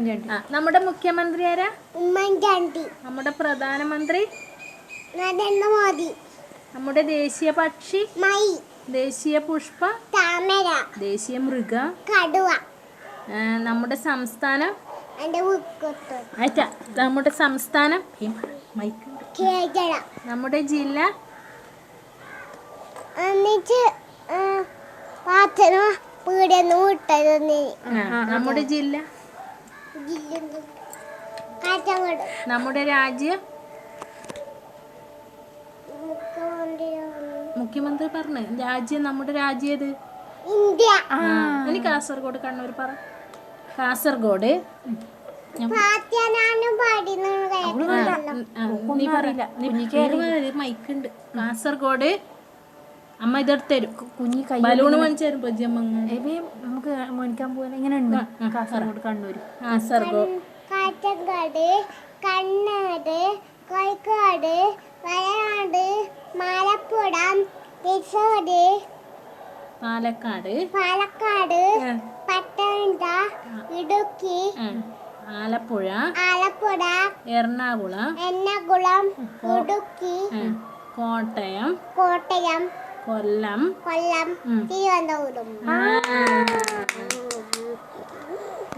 ഉമ്മൻചാണ്ടി. നമ്മുടെ മുഖ്യമന്ത്രി ആരാ? ഉമ്മൻചാണ്ടി. നമ്മുടെ പ്രധാനമന്ത്രി? നരേന്ദ്രമോദി. നമ്മുടെ ദേശീയ പക്ഷി? മയിൽ. ദേശീയ പുഷ്പം? താമര. ദേശീയ മൃഗം? കടുവ. നമ്മുടെ സംസ്ഥാനം? എൻ്റെ നമ്മുടെ സംസ്ഥാനം? കേരള. നമ്മുടെ ജില്ല? എന്നിട്ട് പാത്രം പീടിയെന്ന് വിട്ടത്. നമ്മുടെ ജില്ല? കാറ്റങ്ങോട്. നമ്മുടെ രാജ്യം? മുഖ്യമന്ത്രി പറഞ്ഞു. രാജ്യം? നമ്മുടെ രാജ്യം ഏത്? ഇന്ത്യ. ഇനി കാസർഗോഡ് കണ്ണൂർ പറ. കാസർഗോഡ്. നീ പറയില്ല, മൈക്കുണ്ട്. കാസർഗോഡ്. അമ്മ ഇതെടുത്ത് തരും. കുഞ്ഞി ബലൂണ് വാങ്ങിച്ചു തരും. നമുക്ക് മേടിക്കാൻ പോലെ ഇങ്ങനെ ഉണ്ട്. കാസർഗോഡ്, കണ്ണൂർ. കാസർഗോഡ്, കാറ്റങ്ങാട്, കണ്ണൂര്, കോഴിക്കോട്, വയനാട്, മലപ്പുറം, തൃശ്ശൂര്, പാലക്കാട്, പത്തനംതിട്ട, ഇടുക്കി, ആലപ്പുഴ, എറണാകുളം, ഇടുക്കി, കോട്ടയം, കൊല്ലം, തിരുവനന്തപുരം.